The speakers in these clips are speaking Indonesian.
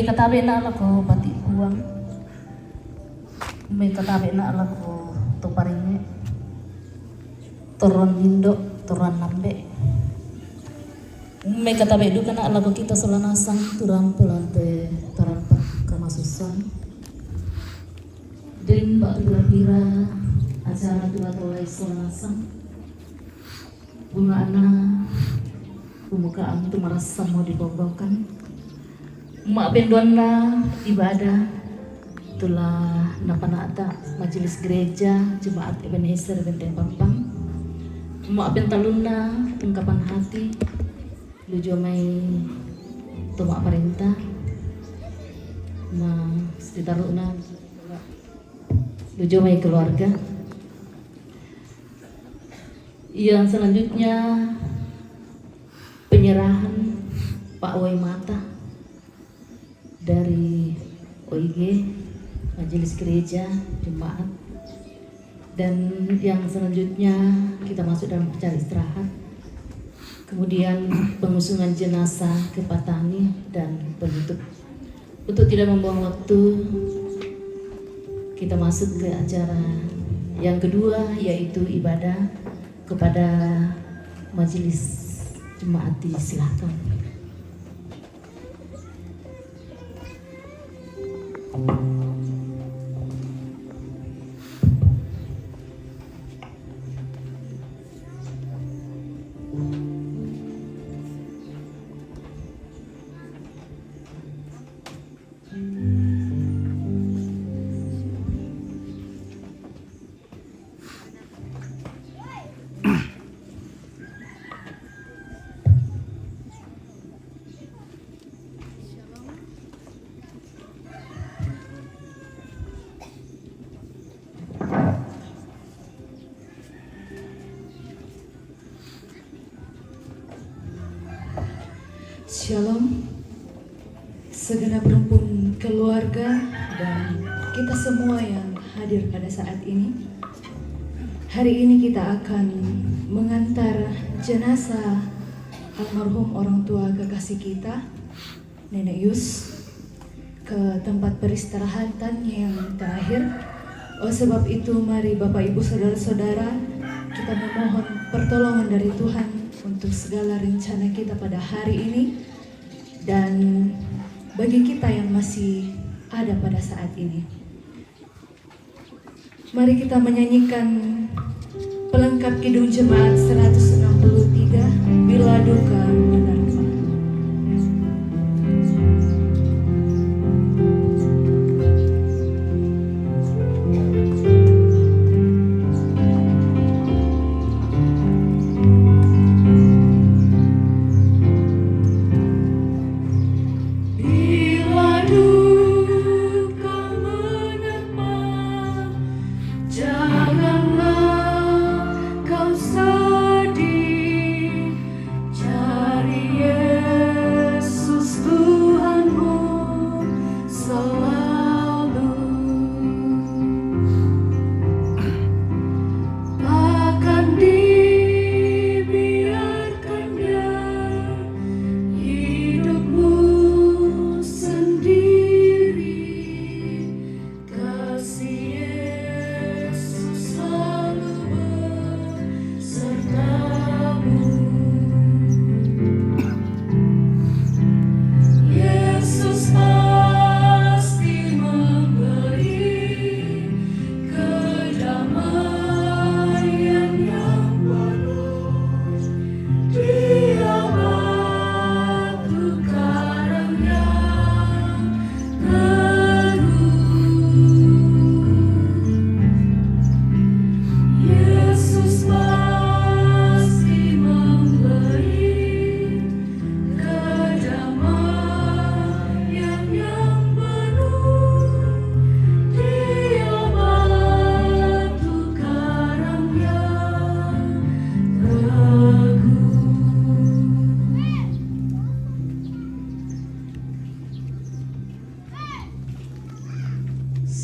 katabi na ala ko bati buwang. May katabi na ala ko tuparinge. Turun Indo, turun Lambe. May katabi duka na ala ko kita solanasang turang pelante tarampak kemasusan. Din bak pira acara tua tolai solanasang. Bunga ana pembukaan itu merasa mau dibobokan. Mak pendona ibadah itulah napanata majelis gereja jemaat Ebenezer Benteng Pampang. Mak pentaluna ungkapan hati lujo mai tumak perintah na sekitaruna lujo mai keluarga. Yang selanjutnya penyerahan Pak Wai Mata dari OIG Majelis Gereja Jemaat, dan yang selanjutnya kita masuk dalam acara istirahat, kemudian pengusungan jenazah ke Patani dan penutup. Untuk tidak membuang waktu, kita masuk ke acara yang kedua, yaitu ibadah kepada Majelis Jemaat. Silakan. Shalom, segenap rumpun keluarga dan kita semua yang hadir pada saat ini. Hari ini kita akan mengantar jenazah almarhum orang tua kekasih kita, Nenek Yus, ke tempat peristirahatannya yang terakhir. Sebab itu mari Bapak Ibu Saudara-saudara, kita memohon pertolongan dari Tuhan untuk segala rencana kita pada hari ini. Dan bagi kita yang masih ada pada saat ini, mari kita menyanyikan pelengkap Kidung Jemaat 163, Bila Duka Menerpa.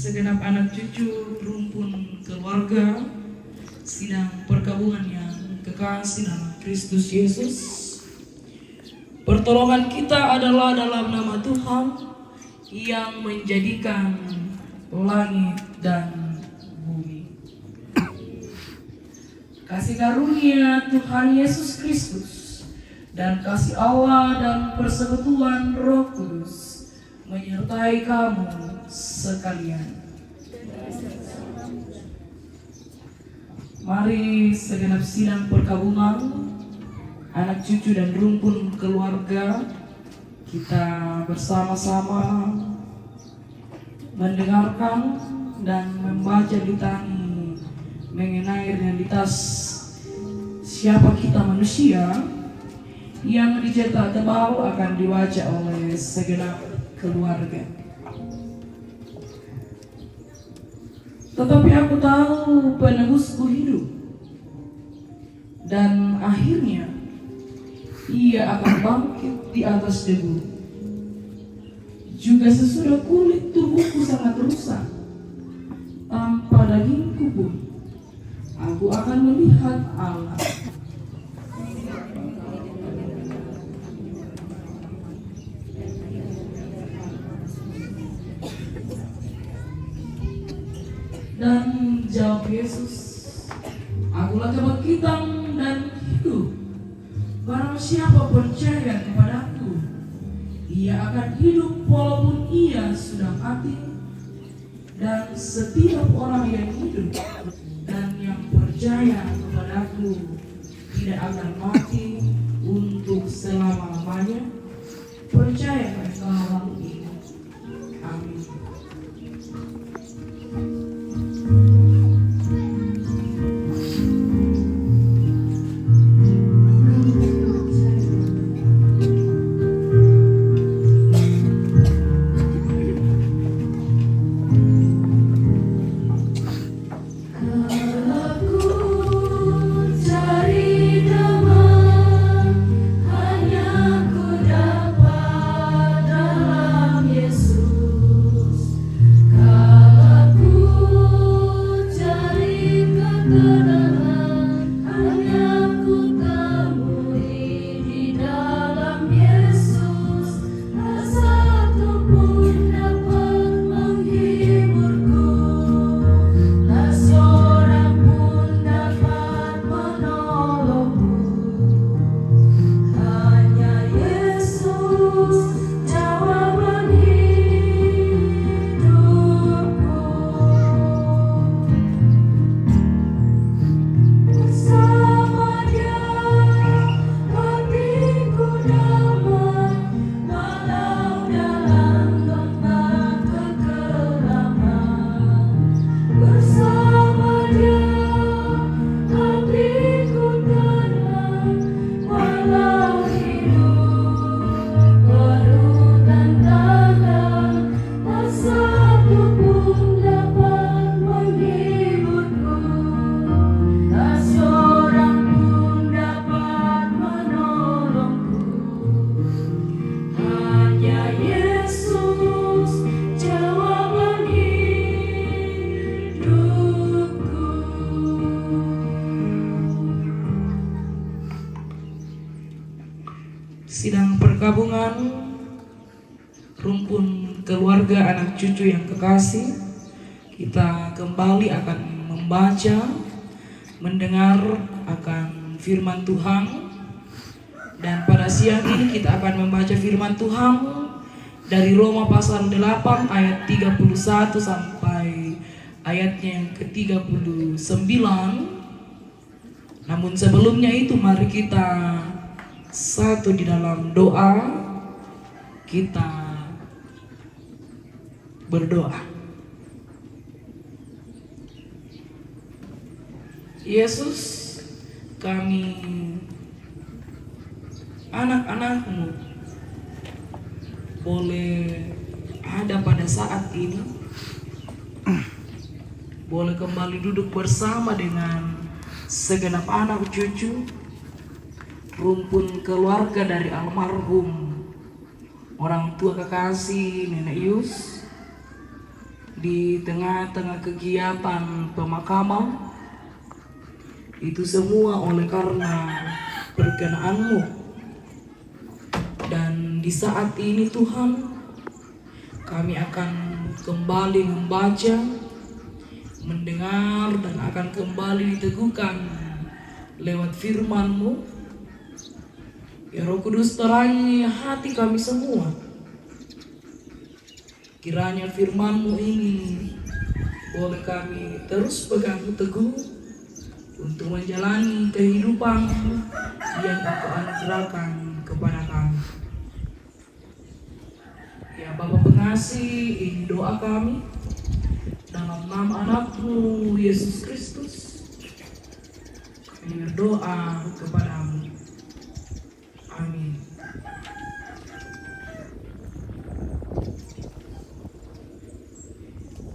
Segenap anak cucu rumpun keluarga sidang perkabungan yang kekasih dalam Kristus Yesus, pertolongan kita adalah dalam nama Tuhan yang menjadikan langit dan bumi. Kasih karunia Tuhan Yesus Kristus dan kasih Allah dan persekutuan Roh Kudus menyertai kamu sekalian. Mari segenap sidang perkabungan, anak cucu dan rumpun keluarga, kita bersama-sama mendengarkan dan membaca litani mengenai realitas siapa kita manusia yang dicetak tebal akan dibaca oleh segenap keluarga. Tetapi aku tahu penebusku hidup, dan akhirnya ia akan bangkit di atas debu. Juga sesudah kulit tubuhku sangat rusak, tanpa dagingku pun aku akan melihat Allah. Dan jawab Yesus, akulah kebangkitan dan hidup. Barang siapa percaya kepadaku, ia akan hidup walaupun ia sudah mati. Dan setiap orang yang hidup dan yang percaya kepadaku tidak akan mati untuk selama-lamanya. Percaya engkau hal ini. Amin. Sidang perkabungan rumpun keluarga anak cucu yang kekasih, kita kembali akan membaca, mendengar akan firman Tuhan. Dan pada siang ini kita akan membaca firman Tuhan dari Roma pasal 8 ayat 31 sampai ayatnya yang ke-39. Namun sebelumnya itu mari kita satu di dalam doa, kita berdoa. Yesus, kami anak-anak-Mu boleh ada pada saat ini, boleh kembali duduk bersama dengan segenap anak cucu rumpun keluarga dari almarhum orang tua kekasih Nenek Yus di tengah-tengah kegiatan pemakaman. Itu semua oleh karena perkenan-Mu. Dan di saat ini Tuhan, kami akan kembali membaca, mendengar, dan akan kembali diteguhkan lewat firman-Mu. Ya Roh Kudus, terangi hati kami semua. Kiranya firman-Mu ini boleh kami terus pegang teguh untuk menjalani kehidupan yang Engkau anugerahkan kepada kami. Ya Bapa pengasih, ini doa kami dalam nama anak-Mu Yesus Kristus. Kami berdoa kepada-Mu. Amin.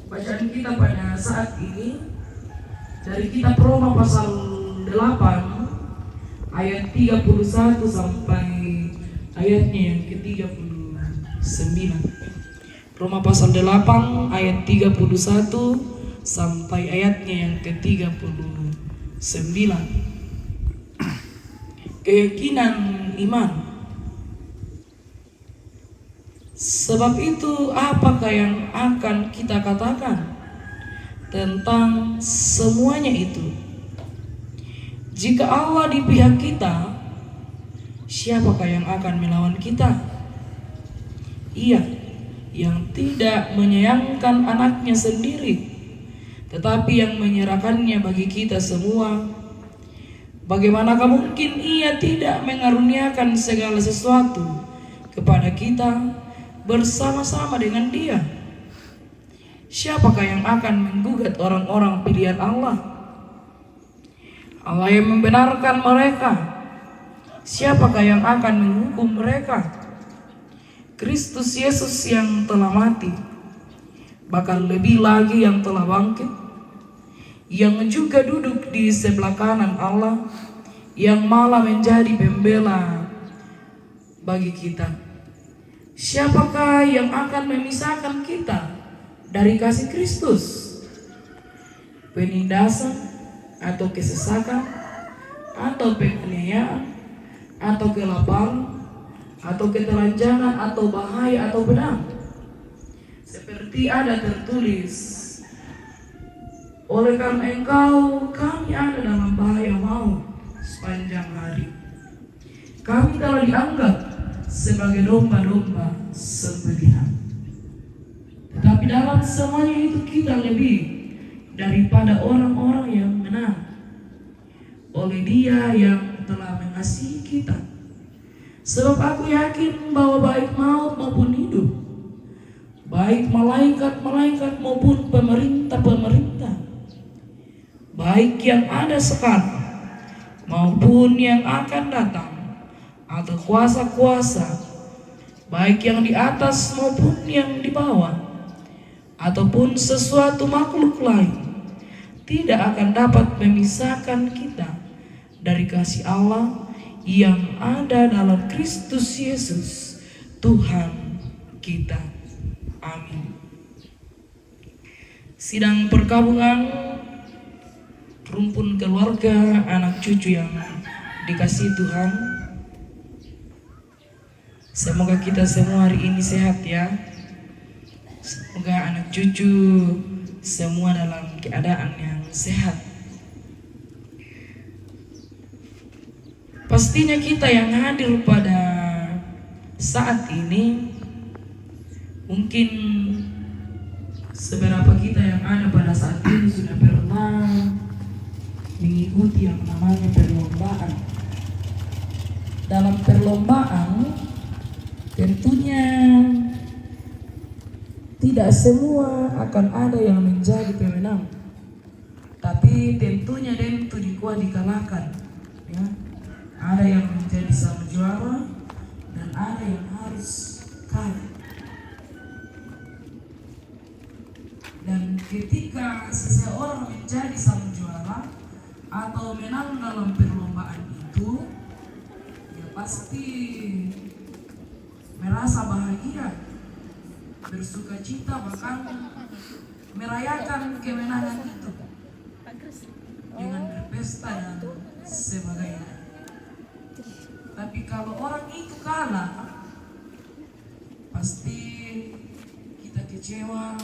Bacaan kita pada saat ini dari kitab Roma pasal 8 ayat 31 sampai ayatnya yang ke-39. Roma pasal 8 ayat 31 sampai ayatnya yang ke-39. Keyakinan iman. Sebab itu apakah yang akan kita katakan tentang semuanya itu? Jika Allah di pihak kita, siapakah yang akan melawan kita? Ia yang tidak menyayangkan anaknya sendiri, tetapi yang menyerahkannya bagi kita semua, bagaimanakah mungkin Ia tidak mengaruniakan segala sesuatu kepada kita bersama-sama dengan Dia? Siapakah yang akan menggugat orang-orang pilihan Allah? Allah yang membenarkan mereka. Siapakah yang akan menghukum mereka? Kristus Yesus yang telah mati, bahkan lebih lagi yang telah bangkit, yang juga duduk di sebelah kanan Allah, yang malah menjadi pembela bagi kita. Siapakah yang akan memisahkan kita dari kasih Kristus? Penindasan atau kesesakan atau penganiayaan atau kelaparan atau ketelanjangan atau bahaya atau pedang? Seperti ada tertulis, oleh karena Engkau kami ada dalam bahaya maut sepanjang hari. Kami telah dianggap sebagai domba-domba sembelihan. Tetapi dalam semuanya itu kita lebih daripada orang-orang yang menang oleh Dia yang telah mengasihi kita. Sebab aku yakin bahwa baik maut maupun hidup, baik malaikat-malaikat maupun pemerintah-pemerintah, baik yang ada sekarang maupun yang akan datang, atau kuasa-kuasa, baik yang di atas maupun yang di bawah, ataupun sesuatu makhluk lain, tidak akan dapat memisahkan kita dari kasih Allah yang ada dalam Kristus Yesus Tuhan kita. Amin. Sidang perkabungan rumpun keluarga anak cucu yang dikasihi Tuhan, semoga kita semua hari ini sehat ya. Semoga anak cucu semua dalam keadaan yang sehat. Pastinya kita yang hadir pada saat ini, mungkin seberapa kita yang ada pada saat ini sudah pernah mengikuti yang namanya perlombaan. Dalam perlombaan tentunya tidak semua akan ada yang menjadi pemenang, tapi tentunya tentu dikalahkan ya. Ada yang menjadi sang juara dan ada yang harus kalah. Dan ketika seseorang menjadi sang juara atau menang dalam perlombaan itu, ya pasti merasa bahagia, bersuka cita, bahkan merayakan kemenangan itu dengan berpesta dan sebagainya. Tapi kalau orang itu kalah, pasti kecewa,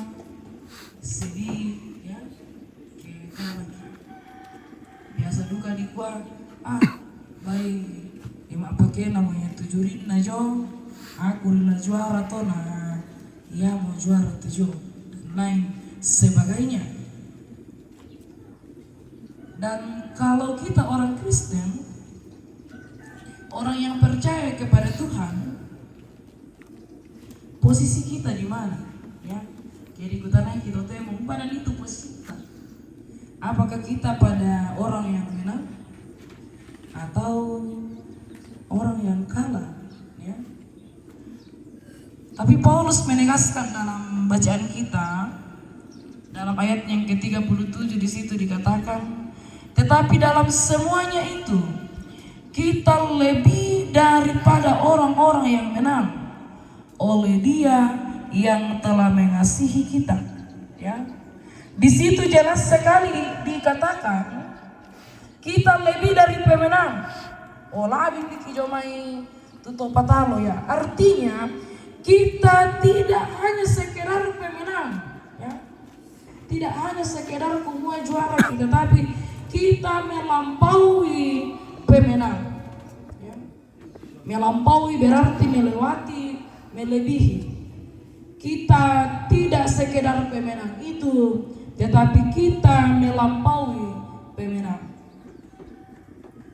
sedih, ya, kayak lagi. Biasa duka di gua, baik, emak pakai namanya 7 na jo, aku na juara to na, ya mau juara 7 dan lain sebagainya. Dan kalau kita orang Kristen, orang yang percaya kepada Tuhan, posisi kita di mana? Ya, jadi kita naik kita temu pada itu posisi kita. Apakah kita pada orang yang menang atau orang yang kalah? Ya. Tapi Paulus menegaskan dalam bacaan kita, dalam ayat yang ke-37 di situ dikatakan, tetapi dalam semuanya itu kita lebih daripada orang-orang yang menang oleh Dia yang telah mengasihi kita. Ya, di situ jelas sekali dikatakan kita lebih dari pemenang. Labing dikijomai tutup patalo ya. Artinya kita tidak hanya sekedar pemenang, ya. Tidak hanya sekedar semua juara kita, tapi kita melampaui pemenang. Ya. Melampaui berarti melewati, melebihi. Kita tidak sekedar pemenang itu, tetapi kita melampaui pemenang.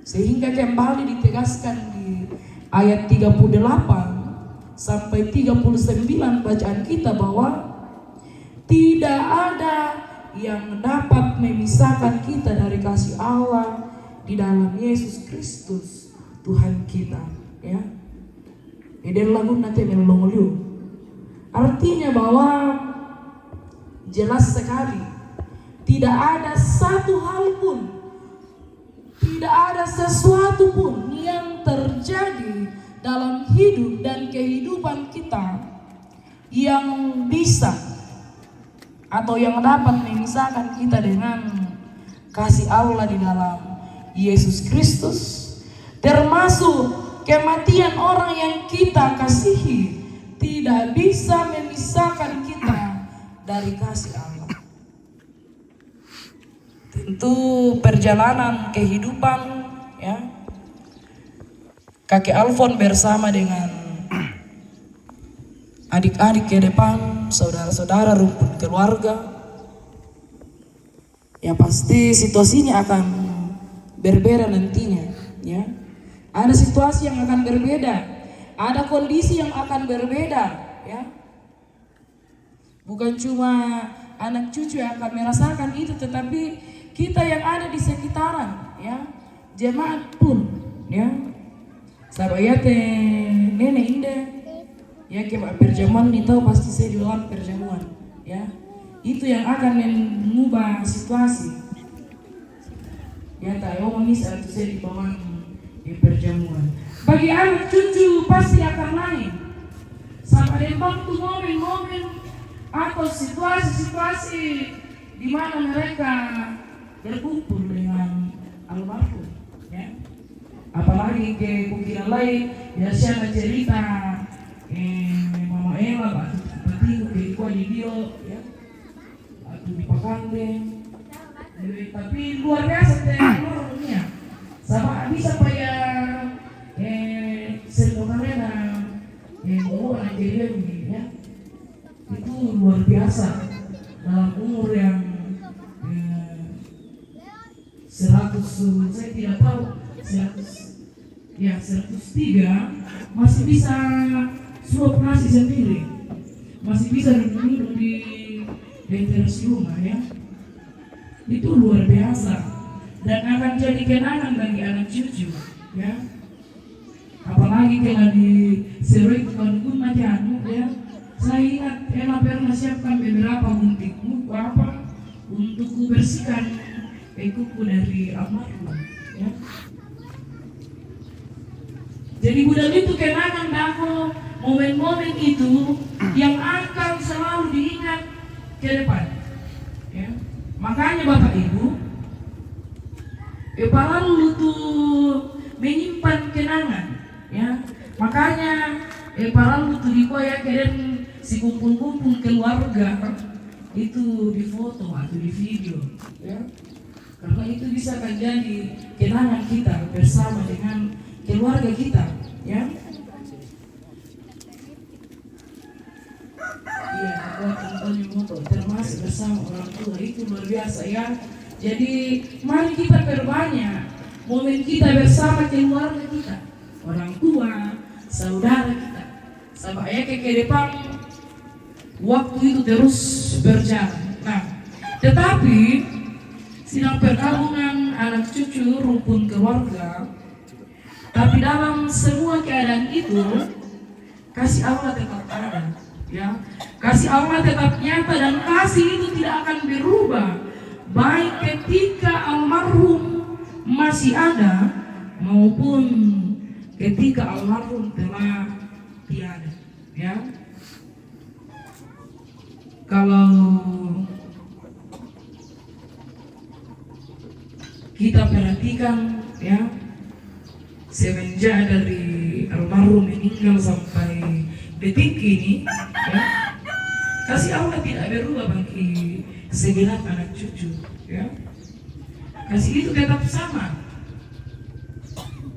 Sehingga kembali ditegaskan di ayat 38 sampai 39 bacaan kita bahwa tidak ada yang dapat memisahkan kita dari kasih Allah di dalam Yesus Kristus Tuhan kita. Ya. Ini lagu nanti melongoliu. Artinya bahwa jelas sekali tidak ada satu hal pun, tidak ada sesuatu pun yang terjadi dalam hidup dan kehidupan kita yang bisa atau yang dapat memisahkan kita dengan kasih Allah di dalam Yesus Kristus, termasuk kematian orang yang kita kasihi tidak bisa memisahkan kita dari kasih Allah. Tentu perjalanan kehidupan, ya, kakek Alfon bersama dengan adik-adik ke depan, saudara-saudara, rumpun keluarga, ya pasti situasinya akan berbeda nantinya. Ya, ada situasi yang akan berbeda, ada kondisi yang akan berbeda. Ya, bukan cuma anak cucu yang akan merasakan itu, tetapi kita yang ada di sekitaran, ya, jemaat pun, ya, sahabat nenek indah. Ya, kayak perjamuan nih tahu pasti saya di dalam perjamuan, ya. Itu yang akan mengubah situasi. Ya, tahu manis atau saya di bawah di perjamuan. Bagi anak cucu pasti akan lain. Sampai waktu momen-momen atau situasi-situasi di mana mereka berkumpul dengan almarhum, ya. Apalagi ke kukira lain, biasanya cerita Mama Ella berarti ke ikuan di dia, ya, atau di Pakande, tapi luar biasa teknologinya, sama bisa paya serta bawa Nigeria ini, ya, itu luar biasa dalam umur yang 100, saya tidak tahu 103 masih bisa suap nasi sendiri, masih bisa duduk di teras rumah, ya. Itu luar biasa dan akan jadi kenangan bagi anak cucu, ya. Apalagi kalau di seruit kampung Majanu, ya. Saya ingat Ella pernah siapkan beberapa gunting kuku apa untuk bersihkan kuku dari almarhum, ya. Jadi budal itu kenangan bahwa momen-momen itu yang akan selalu diingat ke depan, ya. Makanya Bapak Ibu, perlu tuh menyimpan kenangan, ya. Makanya perlu tuh dikoyak dan si kumpul-kumpul keluarga itu di foto atau di video, ya. Karena itu bisa menjadi kenangan kita bersama dengan keluarga kita, ya. Iya, buat Antonio Moto termasuk bersama orang tua itu luar biasa, ya. Jadi mari kita perbanyak momen kita bersama keluarga kita, orang tua, saudara kita, sampai ke depan waktu itu terus berjalan. Nah, tetapi sidang perkabungan anak cucu rumpun keluarga, tapi dalam semua keadaan itu kasih Allah tetap ada, ya. Kasih Allah tetap nyata dan kasih itu tidak akan berubah baik ketika almarhum masih ada maupun ketika almarhum telah tiada, ya. Kalau kita perhatikan, ya, semenjak dari almarhum meninggal sampai detik ini, ya, kasih Allah tidak berubah bagi segenap anak cucu, ya. Kasih itu tetap sama,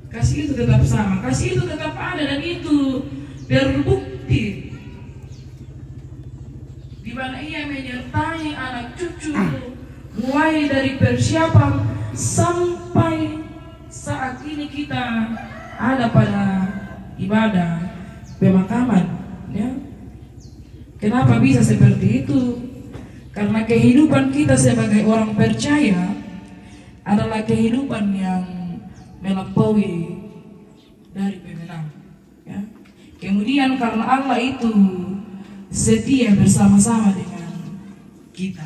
kasih itu tetap sama, kasih itu tetap ada, dan itu terbukti di mana ia menyertai anak cucu mulai dari persiapan sampai saat ini kita ada pada ibadah pemakaman, ya. Kenapa bisa seperti itu? Karena kehidupan kita sebagai orang percaya adalah kehidupan yang melampaui dari pemenang, ya. Kemudian karena Allah itu setia bersama-sama dengan kita,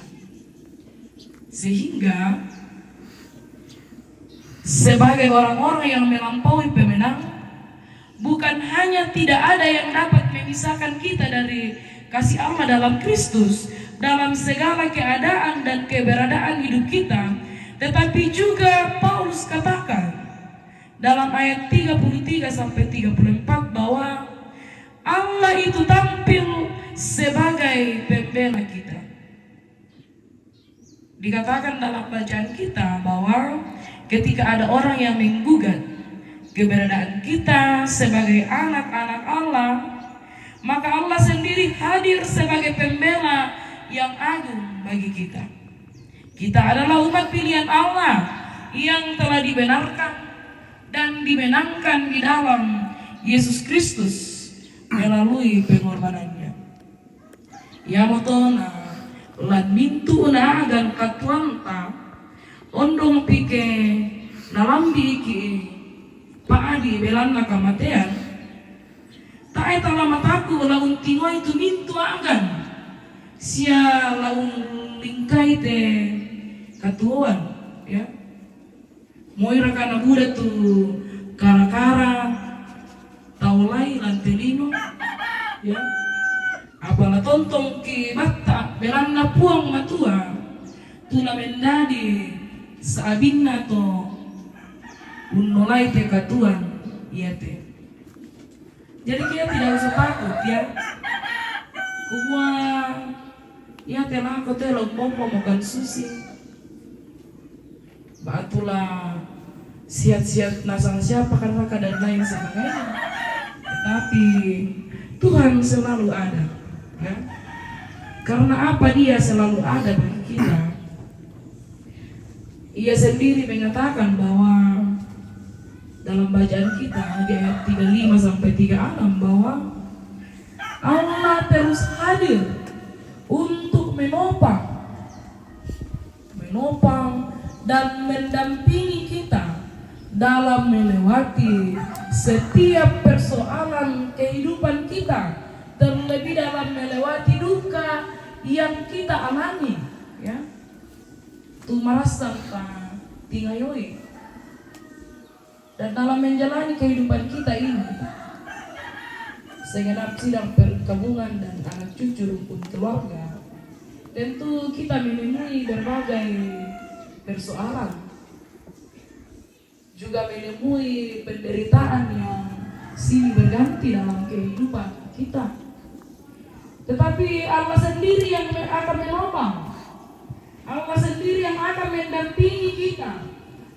sehingga sebagai orang-orang yang melampaui pemenang, bukan hanya tidak ada yang dapat memisahkan kita dari kasih Allah dalam Kristus dalam segala keadaan dan keberadaan hidup kita, tetapi juga Paulus katakan dalam ayat 33 sampai 34 bahwa Allah itu tampil sebagai pembela kita. Dikatakan dalam bacaan kita bahwa ketika ada orang yang menggugat keberadaan kita sebagai anak-anak Allah, maka Allah sendiri hadir sebagai pembela yang agung bagi kita. Kita adalah umat pilihan Allah yang telah dibenarkan dan dimenangkan di dalam Yesus Kristus melalui pengorbanannya. Ya motona lan mintu na agan katuanta ondong pike nalambi iki paadi belanna kamatean tae tala mataku laun tingo itu mintu agan sia laun lingkai te katuan, ya. Moira kana buda tu kara-kara taulai lantelino, ya. Apala tontong ki batta belanna puang matua tuna mendadi saabinna to unnolai te katuan iate. Jadi kita tidak usah takut, ya. Kumua ya telah aku telok pompo makan susi batulah siat-siat nasang siapa karena dan lain sebagainya, tetapi Tuhan selalu ada, ya. Karena apa Dia selalu ada bagi kita? Ia sendiri mengatakan bahwa dalam bacaan kita di ayat 35 sampai 36 bahwa Allah terus hadir untuk menopang dan mendampingi kita dalam melewati setiap persoalan kehidupan kita, terlebih dalam melewati duka yang kita alami, ya. Tumarasang ka tingayoi, dan dalam menjalani kehidupan kita ini, segenap sidang perkabungan dan anak cucu rumpun keluarga, tentu kita menemui berbagai persoalan, juga menemui penderitaan yang silih berganti dalam kehidupan kita. tetapi Allah sendiri yang akan menopang. Allah sendiri yang akan mendampingi kita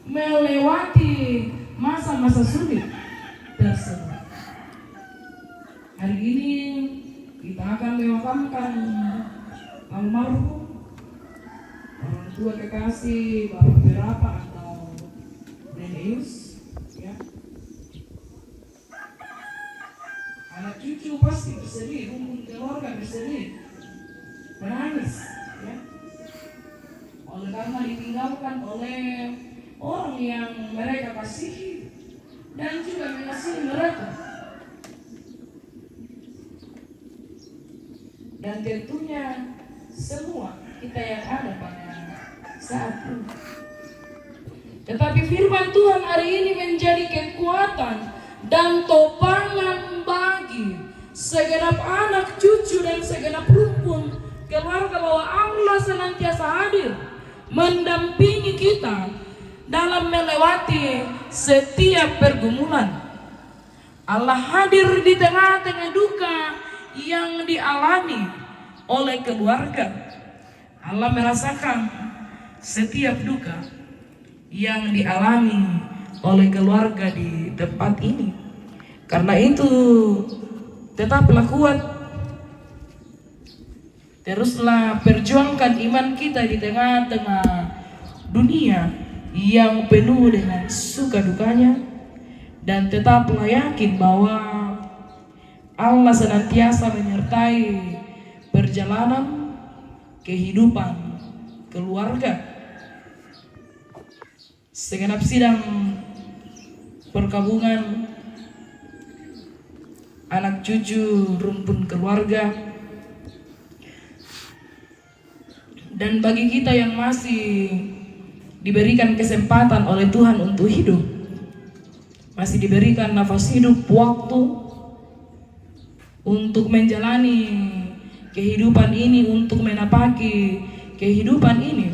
melewati masa-masa sulit tersebut. Hari ini kita akan memakamkan almarhum orang tua kekasih Bapak Berapa atau Nenek Yus, ya. Anak cucu pasti bersedih, rumpun keluarga bersedih, menangis, ya. Oleh karena ditinggalkan oleh orang yang mereka kasihi dan juga mengasihi mereka. Dan tentunya semua kita yang ada pada saat ini. Tetapi firman Tuhan hari ini menjadi kekuatan dan topangan bagi segenap anak cucu dan segenap rumpun keluarga, bahwa Allah senantiasa hadir mendampingi kita dalam melewati setiap pergumulan. Allah hadir di tengah-tengah duka yang dialami oleh keluarga. Allah merasakan setiap duka yang dialami oleh keluarga di tempat ini. Karena itu tetaplah kuat, teruslah perjuangkan iman kita di tengah-tengah dunia yang penuh dengan suka dukanya, dan tetaplah yakin bahwa Allah senantiasa menyertai perjalanan kehidupan keluarga. Segenap sidang perkabungan anak cucu rumpun keluarga, dan bagi kita yang masih diberikan kesempatan oleh Tuhan untuk hidup, masih diberikan nafas hidup, waktu untuk menjalani kehidupan ini, untuk menapaki kehidupan ini,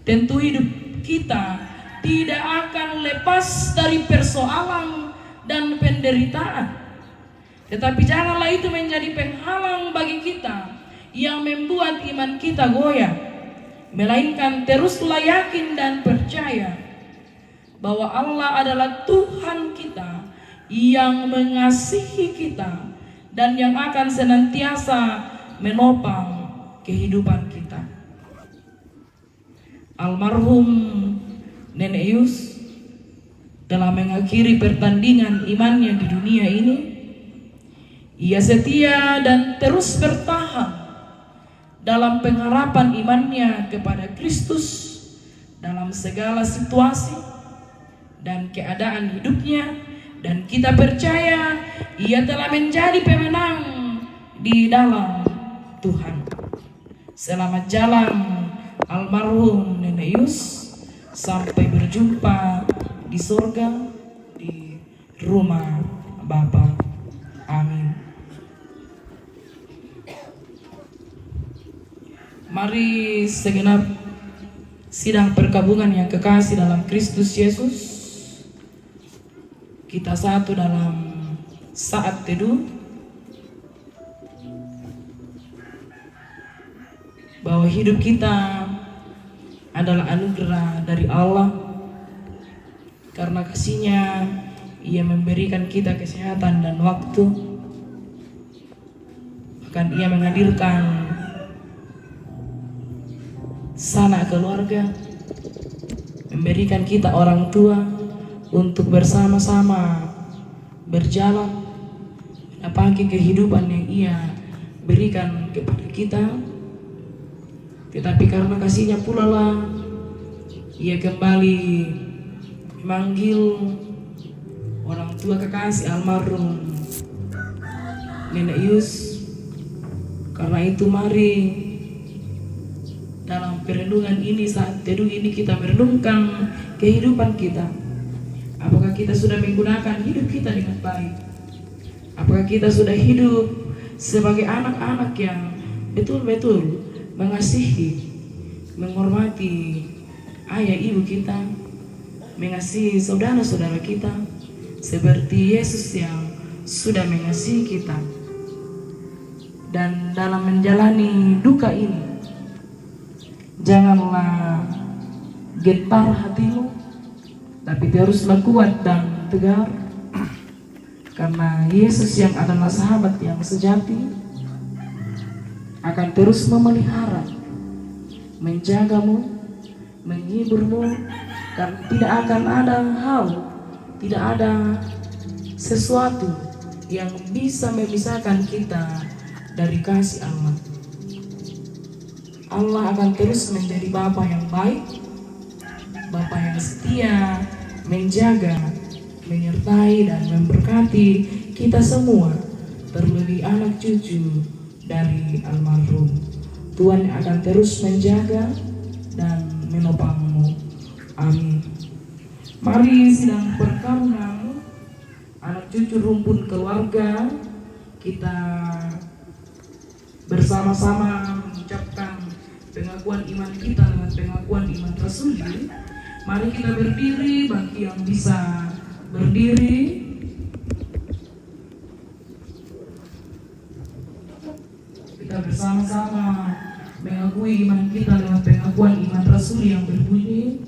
tentu hidup kita tidak akan lepas dari persoalan dan penderitaan. Tetapi janganlah itu menjadi penghalang bagi kita yang membuat iman kita goyah, melainkan teruslah yakin dan percaya bahwa Allah adalah Tuhan kita yang mengasihi kita dan yang akan senantiasa menopang kehidupan kita. Almarhum Nenek Yus telah mengakhiri pertandingan imannya di dunia ini. Ia setia dan terus bertahan dalam pengharapan imannya kepada Kristus dalam segala situasi dan keadaan hidupnya, dan kita percaya ia telah menjadi pemenang di dalam Tuhan. Selamat jalan almarhum Nenek Yus, sampai berjumpa di surga, di rumah Bapa. Amin. Mari segenap sidang perkabungan yang kekasih dalam Kristus Yesus, kita satu dalam saat teduh, bahwa hidup kita adalah anugerah dari Allah. Karena kasih-Nya Ia memberikan kita kesehatan dan waktu, bahkan Ia menghadirkan sanak keluarga, memberikan kita orang tua untuk bersama-sama berjalan menapaki kehidupan yang Ia berikan kepada kita. Tetapi karena kasih-Nya pula lah Ia kembali memanggil orang tua kekasih almarhum Nenek Yus. Karena itu mari dalam perenungan ini, saat teduh ini, kita merenungkan kehidupan kita. Apakah kita sudah menggunakan hidup kita dengan baik? Apakah kita sudah hidup sebagai anak-anak yang betul-betul mengasihi, menghormati ayah ibu kita, mengasihi saudara-saudara kita seperti Yesus yang sudah mengasihi kita? Dan dalam menjalani duka ini, janganlah gentar hatimu, tapi teruslah kuat dan tegar, karena Yesus yang adalah sahabat yang sejati akan terus memelihara, menjagamu, menghiburmu, karena tidak akan ada hal, tidak ada sesuatu yang bisa memisahkan kita dari kasih Allah. Allah akan terus menjadi Bapa yang baik, Bapa yang setia, menjaga, menyertai dan memberkati kita semua, terlebih anak cucu dari almarhum. Tuhan akan terus menjaga dan menopangmu. Amin. Mari sidang perkawinan anak cucu rumpun keluarga kita bersama-sama mengucapkan pengakuan iman kita dengan pengakuan iman rasuli. Mari kita berdiri bagi yang bisa berdiri. Kita bersama-sama mengakui iman kita dengan pengakuan iman rasuli yang berbunyi,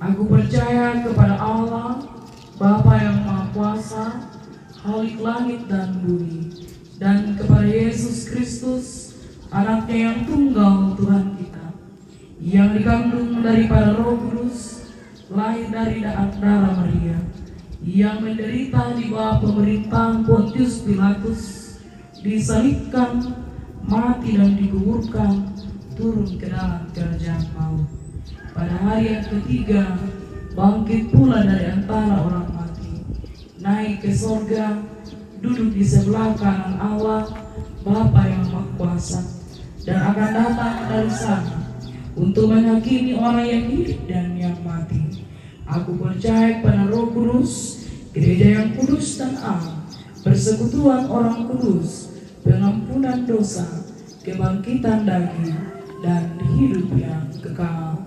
aku percaya kepada Allah, Bapa yang Maha Kuasa, Khalik langit dan bumi, dan kepada Yesus Kristus, anaknya yang tunggal Tuhan kita, yang dikandung daripada Roh Kudus, lahir dari darah Maria, yang menderita di bawah pemerintahan Pontius Pilatus, disalibkan, mati dan dikuburkan, turun ke dalam kerajaan maut. Pada hari yang ketiga, bangkit pula dari antara orang mati, naik ke sorga, duduk di sebelah kanan Allah, Bapa yang Maha Kuasa, dan akan datang dari sana untuk menghakimi orang yang hidup dan yang mati. Aku percaya pada Roh Kudus, gereja yang kudus dan am, persekutuan orang kudus, pengampunan dosa, kebangkitan daging, dan hidup yang kekal.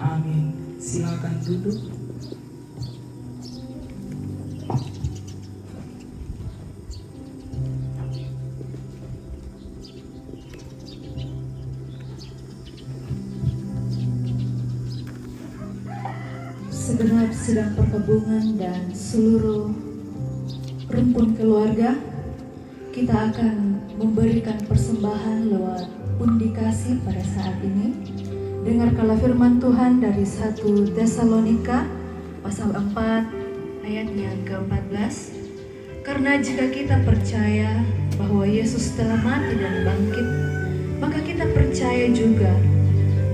Amin. Silakan duduk. Segenap sedang perkabungan dan seluruh rumpun keluarga, kita akan memberikan persembahan lewat undi kasih pada saat ini. Dengarkanlah firman Tuhan dari 1 Tesalonika pasal 4 ayatnya ke-14. Karena jika kita percaya bahwa Yesus telah mati dan bangkit, maka kita percaya juga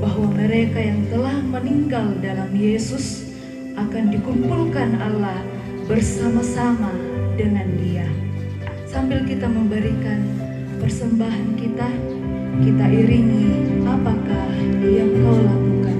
bahwa mereka yang telah meninggal dalam Yesus akan dikumpulkan Allah bersama-sama dengan Dia. Sambil kita memberikan persembahan kita iringi apakah yang kau lakukan.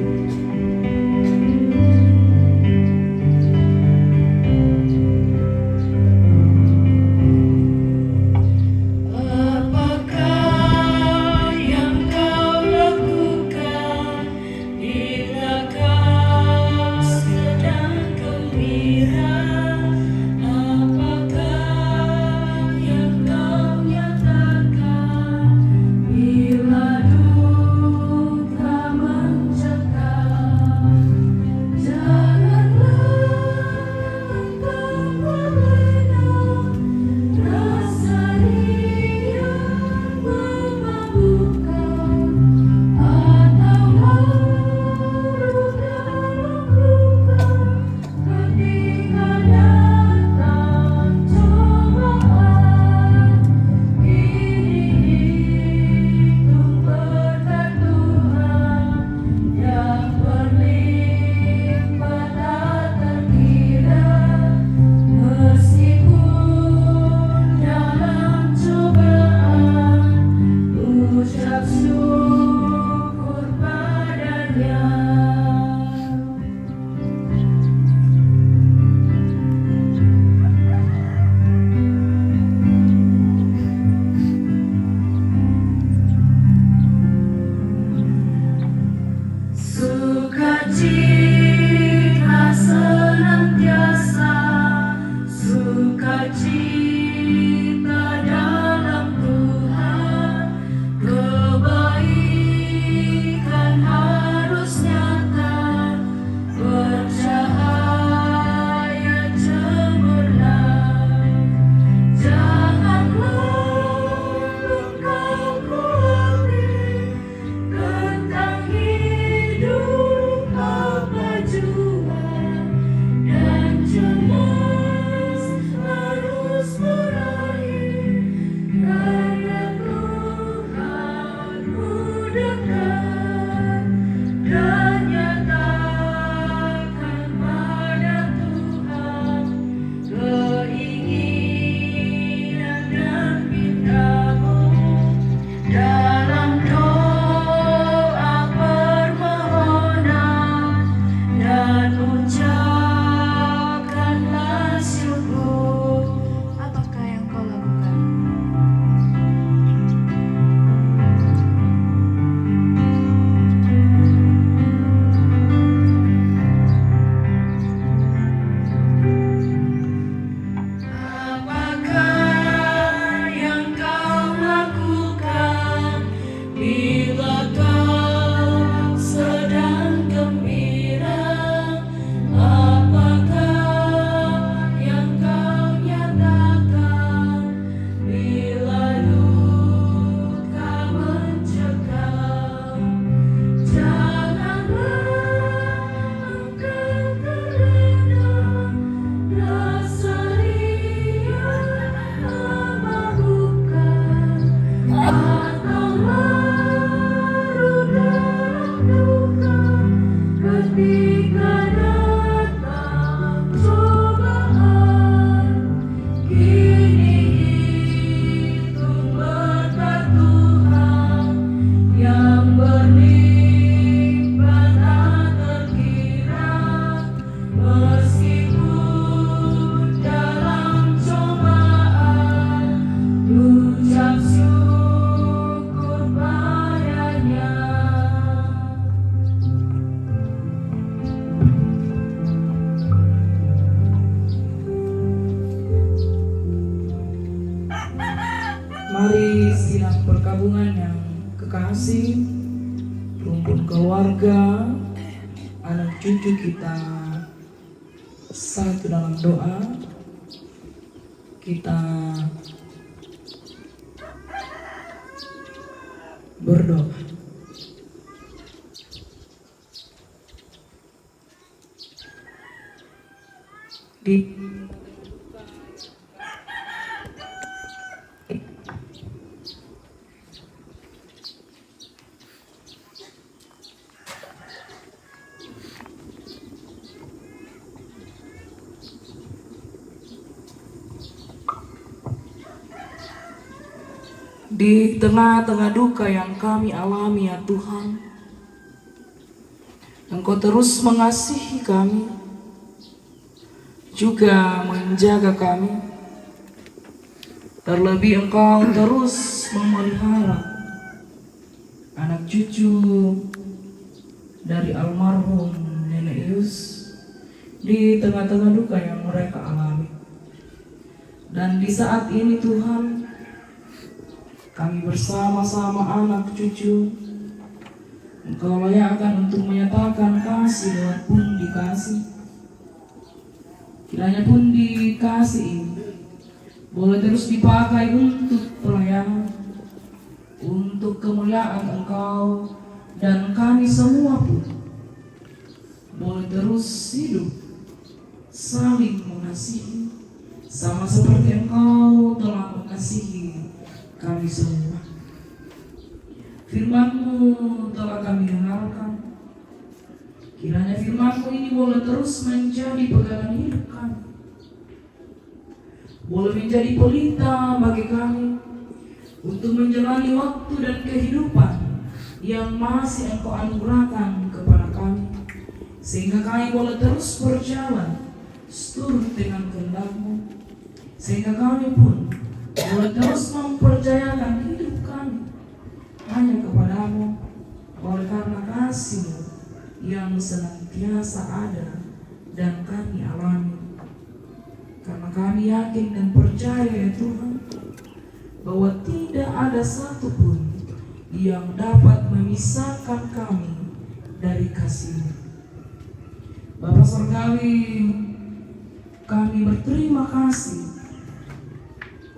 Sukacita dalam Tuhan. berlimpah tak terkira, meskipun dalam cobaan, ucap syukur padanya. Mari siap perkabungan yang kekasih, rumpun keluarga, anak cucu kita satu dalam doa. Kita berdoa. Di tengah-tengah duka yang kami alami, ya Tuhan, Engkau terus mengasihi kami, juga menjaga kami. Terlebih Engkau terus memelihara anak cucu dari almarhum Nenek Ius di tengah-tengah duka yang mereka alami. Dan di saat ini Tuhan, kami bersama-sama anak cucu, Engkau layakkan untuk menyatakan kasih lewat pundi kasih. Kiranya pundi kasih ini boleh terus dipakai untuk pelayanan, untuk kemuliaan Engkau, dan kami semua pun boleh terus hidup saling mengasihi, sama seperti Engkau telah mengasihi kami semua. Firman-Mu telah kami dengarkan. Kiranya firman-Mu ini boleh terus menjadi pegangan hidup kami, boleh menjadi pelita bagi kami untuk menjalani waktu dan kehidupan yang masih Engkau anugerahkan kepada kami, sehingga kami boleh terus berjalan seturut dengan kehendak-Mu, sehingga kami pun boleh terus mempercayakan hidup kami hanya kepadamu, oleh karena kasih-Mu yang senantiasa ada dan kami alami. Karena kami yakin dan percaya, ya Tuhan, bahwa tidak ada satupun yang dapat memisahkan kami dari kasih-Mu. Bapa Surgawi, kami berterima kasih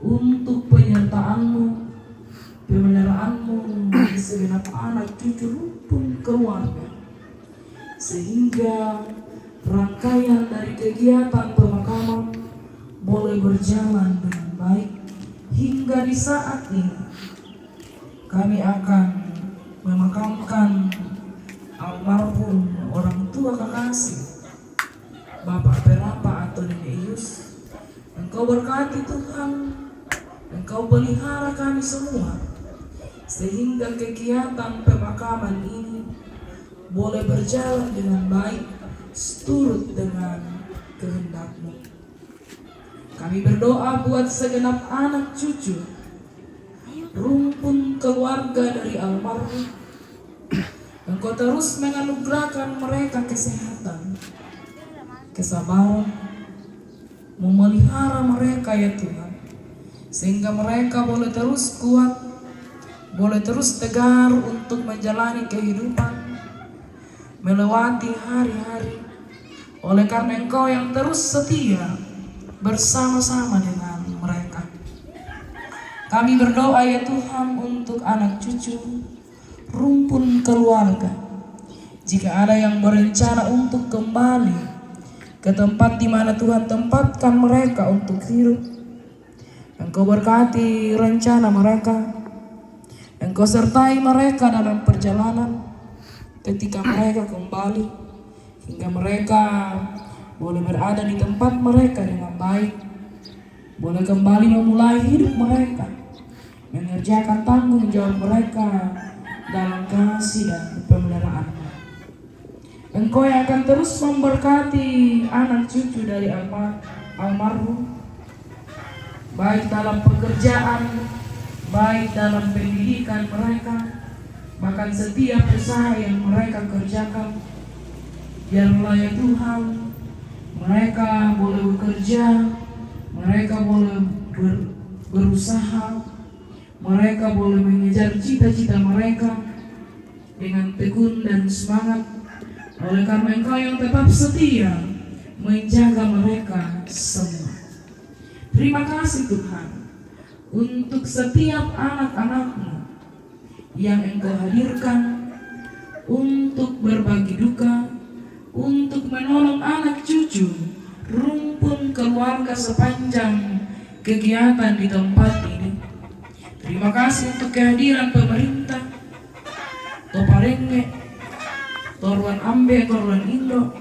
untuk penyertaan-Mu, pemeliharaan-Mu bagi segenap anak cucu rumpun keluarga, sehingga rangkaian dari kegiatan pemakaman boleh berjalan dengan baik hingga di saat ini kami akan memakamkan almarhum orang tua kekasih Bapak Perapa atau Nenek Ius. Engkau berkati Tuhan, Engkau pelihara kami semua, sehingga kegiatan pemakaman ini boleh berjalan dengan baik seturut dengan kehendak-Mu. Kami berdoa buat segenap anak cucu, rumpun keluarga dari almarhum. Engkau terus menganugerahkan mereka kesehatan, kesabaran, memelihara mereka, ya Tuhan, sehingga mereka boleh terus kuat, boleh terus tegar untuk menjalani kehidupan, melewati hari-hari, oleh karena Engkau yang terus setia bersama-sama dengan mereka. Kami berdoa, ya Tuhan, untuk anak cucu, rumpun keluarga. Jika ada yang berencana untuk kembali ke tempat di mana Tuhan tempatkan mereka untuk hidup, Engkau berkati rencana mereka. Engkau sertai mereka dalam perjalanan ketika mereka kembali, hingga mereka boleh berada di tempat mereka dengan baik, boleh kembali memulai hidup mereka, mengerjakan tanggung jawab mereka dalam kasih kasih dan pemeliharaan-Mu. Engkau yang akan terus memberkati anak cucu dari almarhum, baik dalam pekerjaan, baik dalam pendidikan mereka, bahkan setiap usaha yang mereka kerjakan. Biarlah ya Tuhan, mereka boleh bekerja, mereka boleh berusaha, mereka boleh mengejar cita-cita mereka dengan tekun dan semangat, oleh karena Engkau yang tetap setia menjaga mereka semua. Terima kasih Tuhan untuk setiap anak-anak-Mu yang Engkau hadirkan untuk berbagi duka, untuk menolong anak cucu, rumpun keluarga sepanjang kegiatan di tempat ini. Terima kasih untuk kehadiran pemerintah, Toparenge, Toruan Ambe, Toruan Indo,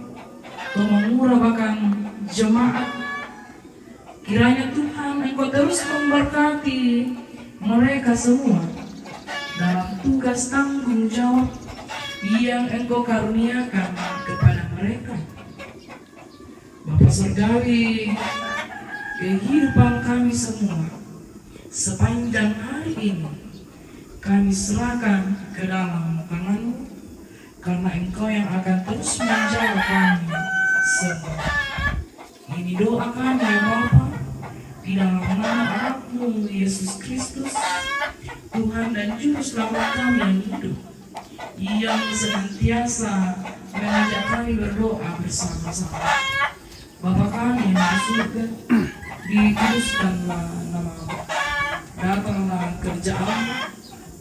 Tomangura, bahkan jemaat. Kiranya Tuhan Engkau terus memberkati mereka semua dalam tugas tanggung jawab yang Engkau karuniakan kepada mereka. Bapa Surgawi, kehidupan kami semua sepanjang hari ini kami serahkan ke dalam tangan-Mu, karena Engkau yang akan terus menjaga kami semua. Ini doa kami ya Bapa, di dalam nama Anak-Mu Yesus Kristus, Tuhan dan Juru Selamat kami yang hidup, yang senantiasa mengajak kami berdoa bersama-sama. Bapa kami yang di surga, dikuduskanlah nama-Mu, datanglah kerjaan-Mu,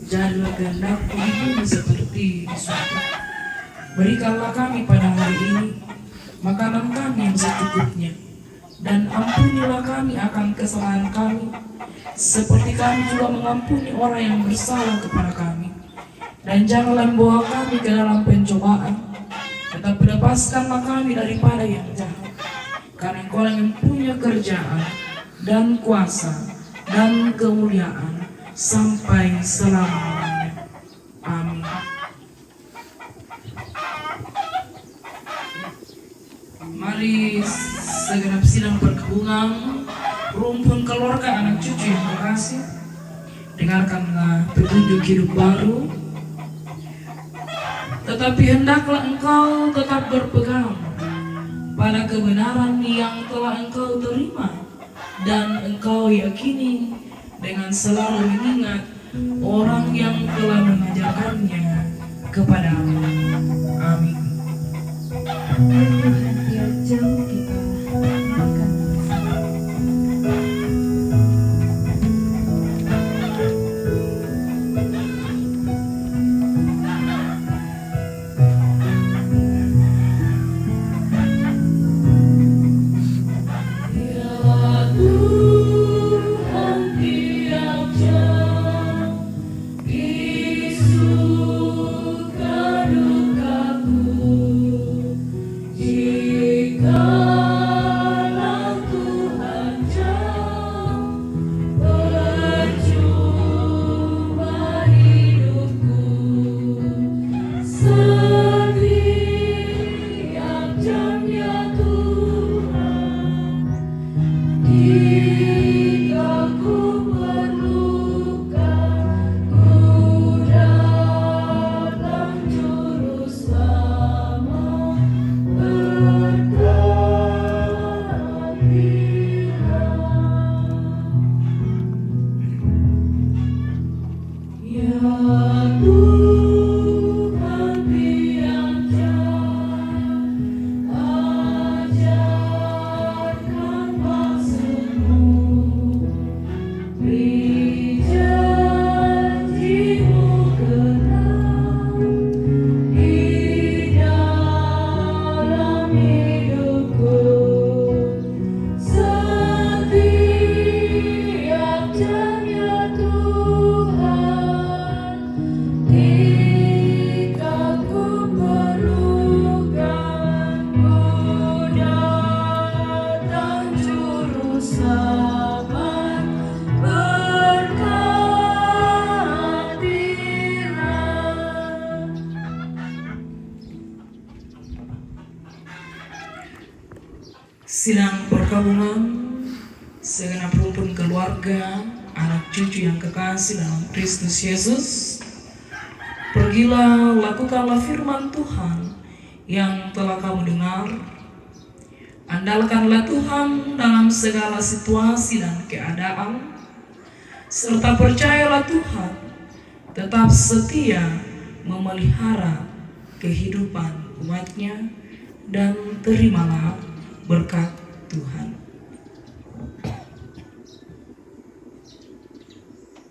jadilah kehendak-Mu di bumi seperti di surga. Berikanlah kami pada hari ini makanan kami yang secukupnya, dan ampunilah kami akan kesalahan kami, seperti kami juga mengampuni orang yang bersalah kepada kami. Dan janganlah membawa kami ke dalam pencobaan, tetapi lepaskanlah kami daripada yang jahat. Karena Engkau yang punya kerjaan dan kuasa dan kemuliaan sampai selama-lamanya. Amin. Mari segenap sidang perkabungan rumpun keluarga anak cucu yang terkasih, dengarkanlah petunjuk hidup baru. Tetapi hendaklah engkau tetap berpegang pada kebenaran yang telah engkau terima dan engkau yakini, dengan selalu mengingat orang yang telah mengajarkannya kepadamu. Amin. Tuhan biar jauh kita makan bersama. Di Sidang perkabungan segenap rumpun keluarga, anak cucu yang kekasih dalam Kristus Yesus, pergilah lakukanlah firman Tuhan yang telah kamu dengar. Andalkanlah Tuhan dalam segala situasi dan keadaan, serta percayalah Tuhan tetap setia memelihara kehidupan umatnya, dan terimalah berkat Tuhan.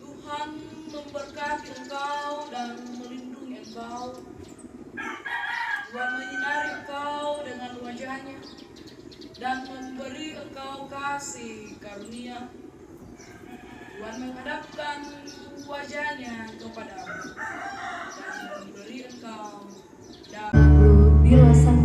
Tuhan memberkati engkau dan melindungi engkau. Tuhan menyinari engkau dengan wajah-Nya dan memberi engkau kasih karunia. Tuhan menghadapkan wajah-Nya kepadamu dan memberi engkau damai. Bila sang